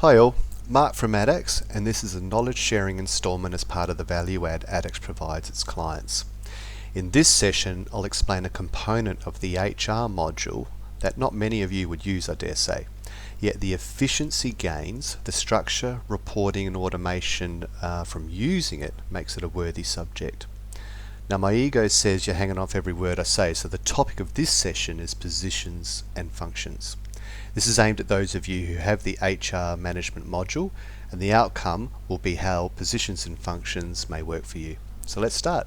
Hi all, Mark from Addax, and this is a knowledge sharing installment as part of the value add Addax provides its clients. In this session, I'll explain a component of the HR module that not many of you would use, I dare say. Yet the efficiency gains, the structure, reporting and automation from using it makes it a worthy subject. Now my ego says you're hanging off every word I say, so the topic of this session is positions and functions. This is aimed at those of you who have the HR management module, and the outcome will be how positions and functions may work for you. So let's start.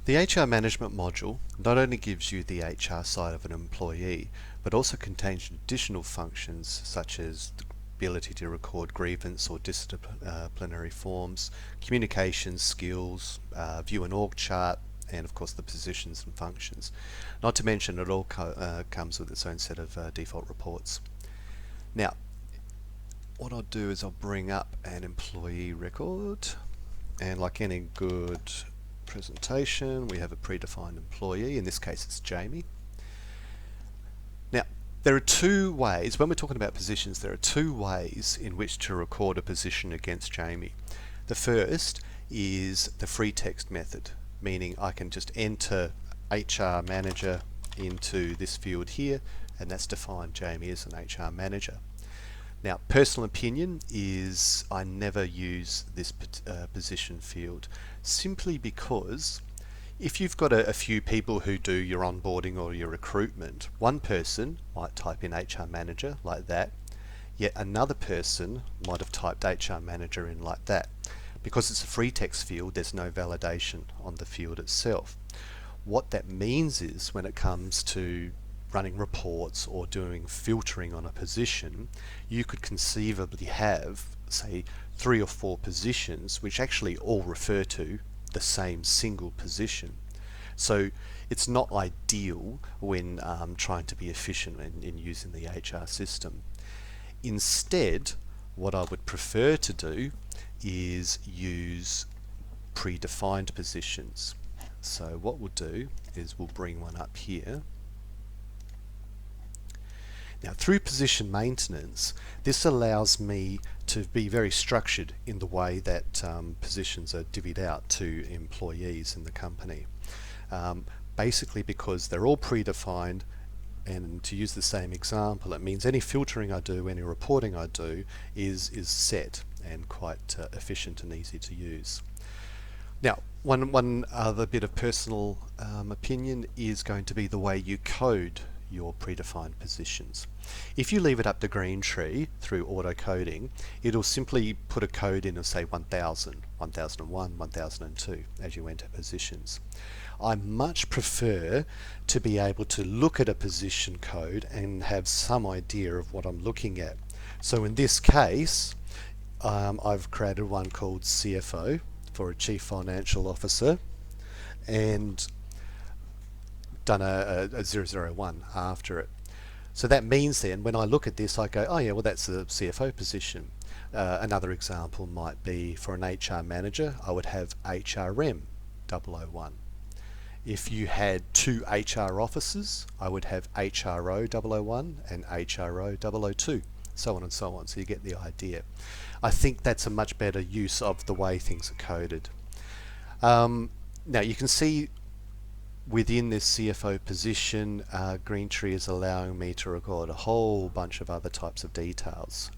The HR management module not only gives you the HR side of an employee, but also contains additional functions such as the ability to record grievance or disciplinary forms, communication skills, view an org chart, and of course the positions and functions. Not to mention it all comes with its own set of default reports. Now, what I'll do is I'll bring up an employee record, and like any good presentation, we have a predefined employee. In this case it's Jamie. Now there are two ways, when we're talking about positions, there are two ways in which to record a position against Jamie. The first is the free text method, meaning I can just enter HR manager into this field here, and that's defined Jamie as an HR manager. Now, personal opinion is I never use this position field, simply because if you've got a few people who do your onboarding or your recruitment, one person might type in HR manager like that, yet another person might have typed HR manager in like that. Because it's a free text field, there's no validation on the field itself. What that means is when it comes to running reports or doing filtering on a position, you could conceivably have, say, 3 or 4 positions which actually all refer to the same single position. So it's not ideal when trying to be efficient in using the HR system. Instead, what I would prefer to do is use predefined positions. So what we'll do is we'll bring one up here. Now through position maintenance, this allows me to be very structured in the way that positions are divvied out to employees in the company. Basically because they're all predefined, and to use the same example, it means any filtering I do, any reporting I do is set and quite efficient and easy to use. Now, one other bit of personal opinion is going to be the way you code your predefined positions. If you leave it up to Greentree through auto coding, it'll simply put a code in of say 1000, 1001, 1002 as you enter positions. I much prefer to be able to look at a position code and have some idea of what I'm looking at. So in this case, I've created one called CFO for a Chief Financial Officer and done a 001 after it. So that means then when I look at this I go, oh yeah, well that's a CFO position. Another example might be for an HR manager, I would have HRM 001. If you had 2 HR officers, I would have HRO 001 and HRO 002, so on and so on. So you get the idea. I think that's a much better use of the way things are coded. Now you can see within this CFO position, Greentree is allowing me to record a whole bunch of other types of details.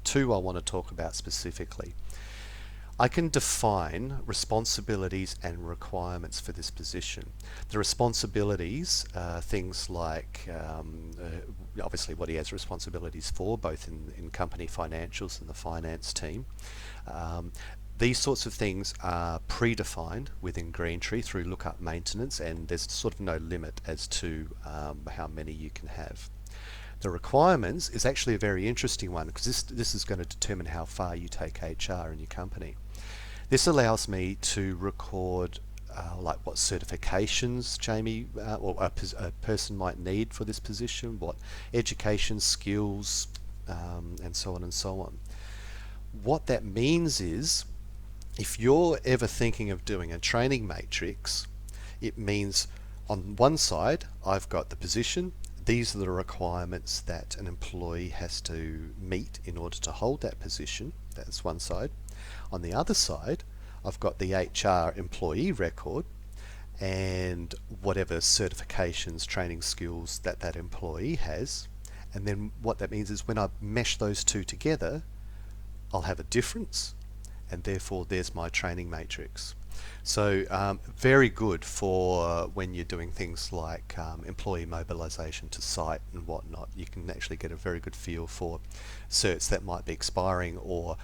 2 I want to talk about specifically. I can define responsibilities and requirements for this position. The responsibilities are things like obviously what he has responsibilities for, both in company financials and the finance team. These sorts of things are predefined within Greentree through lookup maintenance, and there's sort of no limit as to how many you can have. The requirements is actually a very interesting one because this is going to determine how far you take HR in your company. This allows me to record like what certifications Jamie or a person might need for this position, what education skills, and so on and so on. What that means is if you're ever thinking of doing a training matrix, it means on one side I've got the position, these are the requirements that an employee has to meet in order to hold that position. That's one side. On the other side, I've got the HR employee record and whatever certifications, training skills that that employee has. And then what that means is when I mesh those two together, I'll have a difference, and therefore there's my training matrix. So very good for when you're doing things like employee mobilisation to site and whatnot. You can actually get a very good feel for certs that might be expiring or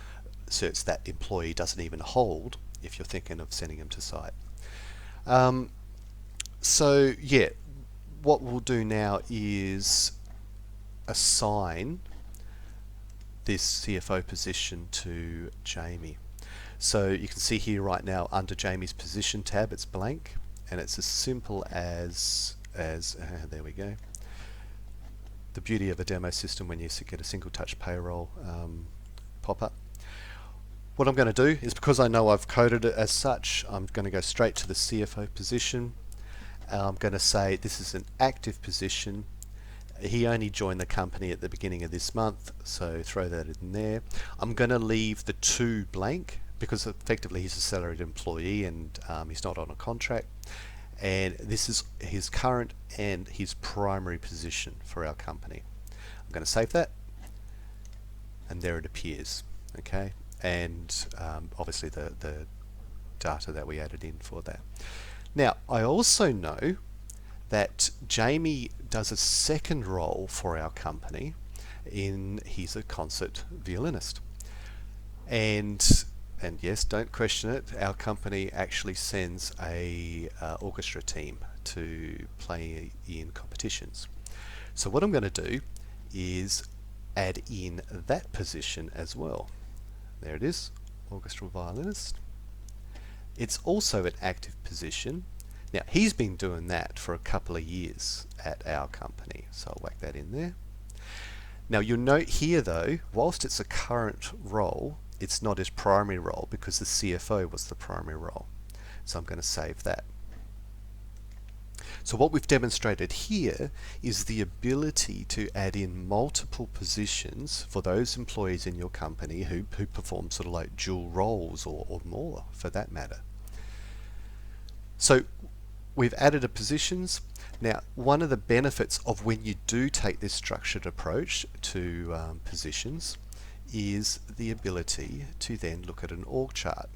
certs that employee doesn't even hold if you're thinking of sending them to site. So yeah, what we'll do now is assign this CFO position to Jamie. So you can see here right now under Jamie's position tab it's blank, and it's as simple as there we go. The beauty of a demo system when you get a single touch payroll pop-up. What I'm going to do is, because I know I've coded it as such, I'm going to go straight to the CFO position. I'm going to say this is an active position. He only joined the company at the beginning of this month, so throw that in there. I'm going to leave the 2 blank because effectively he's a salaried employee and he's not on a contract. And this is his current and his primary position for our company. I'm going to save that, and there it appears. Okay, and obviously the data that we added in for that. Now, I also know that Jamie does a second role for our company. He's a concert violinist, and yes, don't question it, our company actually sends a orchestra team to play in competitions. So what I'm going to do is add in that position as well. There it is, orchestral violinist. It's also an active position. Now, he's been doing that for a couple of years at our company, so I'll whack that in there. Now, you'll note here though, whilst it's a current role, it's not his primary role because the CFO was the primary role. So I'm going to save that. So what we've demonstrated here is the ability to add in multiple positions for those employees in your company who perform sort of like dual roles or more for that matter. So we've added a positions. Now, one of the benefits of when you do take this structured approach to positions is the ability to then look at an org chart.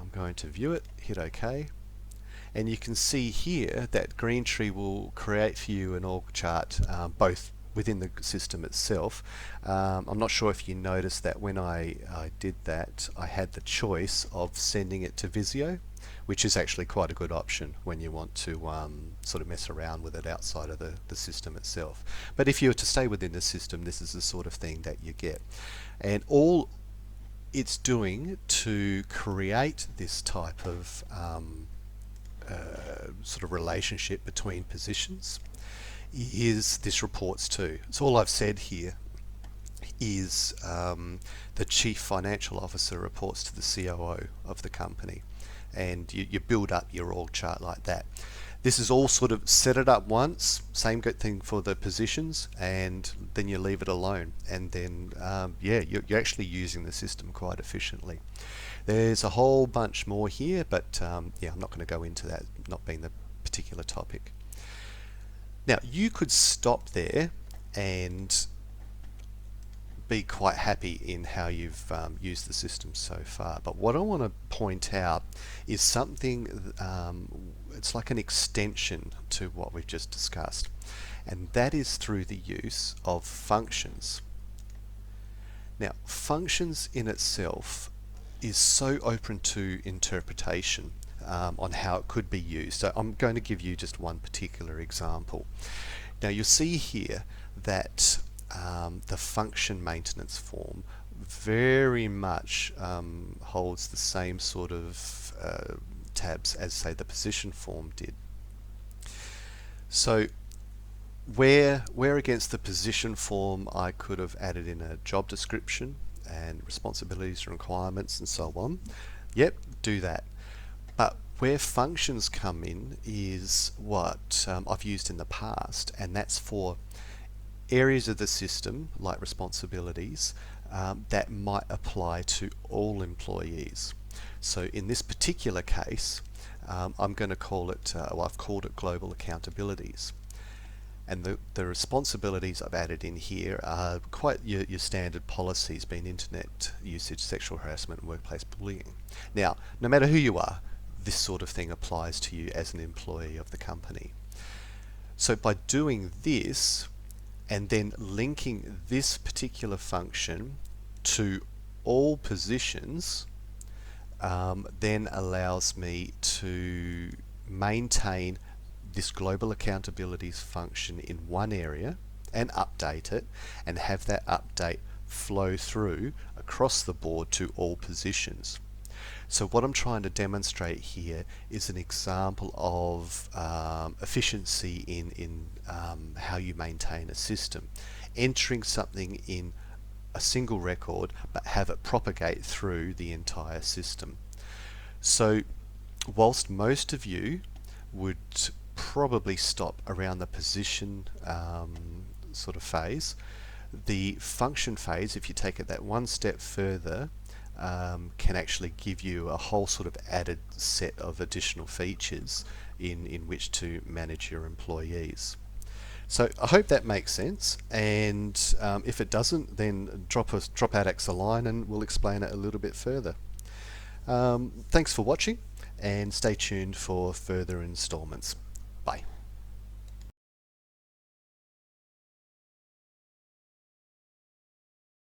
I'm going to view it, hit OK, and you can see here that Greentree will create for you an org chart both within the system itself. I'm not sure if you noticed that when I did that, I had the choice of sending it to Visio, which is actually quite a good option when you want to sort of mess around with it outside of the system itself. But if you were to stay within the system, this is the sort of thing that you get. And all it's doing to create this type of sort of relationship between positions is this reports to. So all I've said here is the Chief Financial Officer reports to the COO of the company, and you build up your org chart like that. This is all sort of set it up once, same good thing for the positions, and then you leave it alone, and then yeah, you're actually using the system quite efficiently. There's a whole bunch more here, but yeah, I'm not going to go into that, not being the particular topic. Now, you could stop there and be quite happy in how you've used the system so far, but what I want to point out is something, it's like an extension to what we've just discussed, and that is through the use of functions. Now, functions in itself is so open to interpretation on how it could be used. So I'm going to give you just one particular example. Now, you'll see here that the function maintenance form very much holds the same sort of tabs as, say, the position form did. So where against the position form I could have added in a job description and responsibilities and requirements and so on, yep, do that. But Where functions come in is what I've used in the past, and that's for areas of the system, like responsibilities, that might apply to all employees. So in this particular case, I'm going to call it, I've called it global accountabilities. And the responsibilities I've added in here are quite your standard policies, being internet usage, sexual harassment, and workplace bullying. Now, no matter who you are, this sort of thing applies to you as an employee of the company. So by doing this, and then linking this particular function to all positions, then allows me to maintain this global accountabilities function in one area and update it, and have that update flow through across the board to all positions. So what I'm trying to demonstrate here is an example of efficiency in how you maintain a system. Entering something in a single record but have it propagate through the entire system. So whilst most of you would probably stop around the position sort of phase, the function phase, if you take it that one step further, can actually give you a whole sort of added set of additional features in which to manage your employees. So I hope that makes sense, and if it doesn't, then drop Addax a line and we'll explain it a little bit further. Thanks for watching, and stay tuned for further installments.